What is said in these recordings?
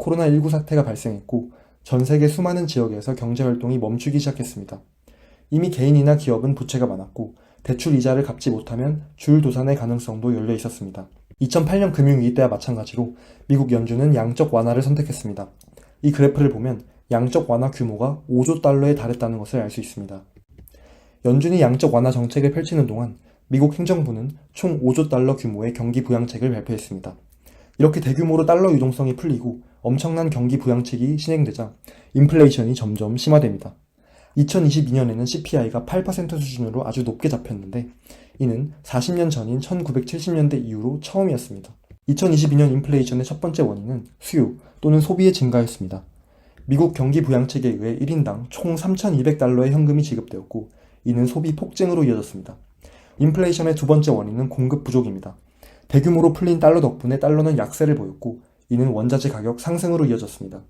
코로나19 사태가 발생했고 전 세계 수많은 지역에서 경제활동이 멈추기 시작했습니다. 이미 개인이나 기업은 부채가 많았고 대출 이자를 갚지 못하면 주율도산의 가능성도 열려 있었습니다. 2008년 금융위기 때와 마찬가지로 미국 연준은 양적 완화를 선택했습니다. 이 그래프를 보면 양적 완화 규모가 5조 달러에 달했다는 것을 알 수 있습니다. 연준이 양적 완화 정책을 펼치는 동안 미국 행정부는 총 5조 달러 규모의 경기 부양책을 발표했습니다. 이렇게 대규모로 달러 유동성이 풀리고 엄청난 경기 부양책이 시행되자 인플레이션이 점점 심화됩니다. 2022년에는 CPI가 8% 수준으로 아주 높게 잡혔는데 이는 40년 전인 1970년대 이후로 처음이었습니다. 2022년 인플레이션의 첫 번째 원인은 수요 또는 소비의 증가였습니다. 미국 경기 부양책에 의해 1인당 총 3,200달러의 현금이 지급되었고 이는 소비 폭증으로 이어졌습니다. 인플레이션의 두 번째 원인은 공급 부족입니다. 대규모로 풀린 달러 덕분에 달러는 약세를 보였고 이는 원자재 가격 상승으로 이어졌습니다.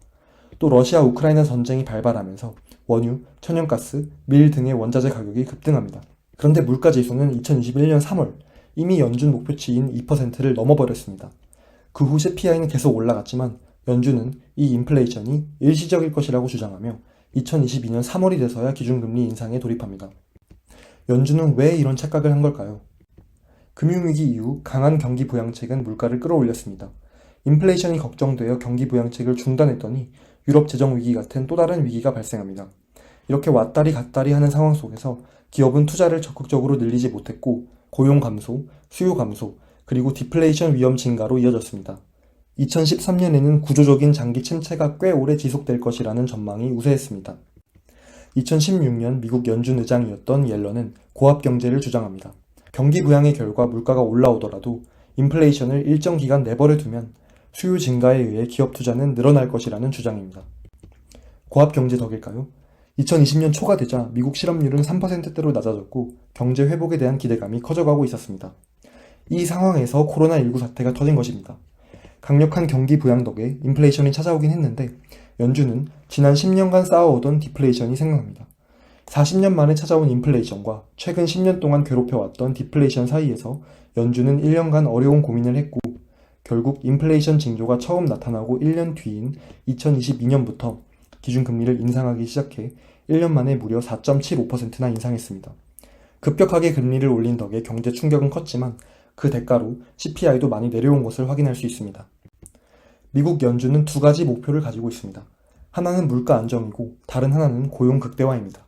또 러시아 우크라이나 전쟁이 발발하면서 원유, 천연가스, 밀 등의 원자재 가격이 급등합니다. 그런데 물가지수는 2021년 3월 이미 연준 목표치인 2%를 넘어버렸습니다. 그 후 CPI는 계속 올라갔지만 연준은 이 인플레이션이 일시적일 것이라고 주장하며 2022년 3월이 돼서야 기준금리 인상에 돌입합니다. 연준은 왜 이런 착각을 한 걸까요? 금융위기 이후 강한 경기 부양책은 물가를 끌어올렸습니다. 인플레이션이 걱정되어 경기 부양책을 중단했더니 유럽 재정위기 같은 또 다른 위기가 발생합니다. 이렇게 왔다리 갔다리 하는 상황 속에서 기업은 투자를 적극적으로 늘리지 못했고 고용 감소, 수요 감소, 그리고 디플레이션 위험 증가로 이어졌습니다. 2013년에는 구조적인 장기 침체가 꽤 오래 지속될 것이라는 전망이 우세했습니다. 2016년 미국 연준 의장이었던 옐런은 고압 경제를 주장합니다. 경기 부양의 결과 물가가 올라오더라도 인플레이션을 일정 기간 내버려 두면 수요 증가에 의해 기업 투자는 늘어날 것이라는 주장입니다. 고압 경제 덕일까요? 2020년 초가 되자 미국 실업률은 3%대로 낮아졌고 경제 회복에 대한 기대감이 커져가고 있었습니다. 이 상황에서 코로나19 사태가 터진 것입니다. 강력한 경기 부양 덕에 인플레이션이 찾아오긴 했는데 연준은 지난 10년간 쌓아오던 디플레이션이 생각납니다. 40년 만에 찾아온 인플레이션과 최근 10년 동안 괴롭혀왔던 디플레이션 사이에서 연준은 1년간 어려운 고민을 했고 결국 인플레이션 징조가 처음 나타나고 1년 뒤인 2022년부터 기준금리를 인상하기 시작해 1년 만에 무려 4.75%나 인상했습니다. 급격하게 금리를 올린 덕에 경제 충격은 컸지만 그 대가로 CPI도 많이 내려온 것을 확인할 수 있습니다. 미국 연준은 두 가지 목표를 가지고 있습니다. 하나는 물가 안정이고 다른 하나는 고용 극대화입니다.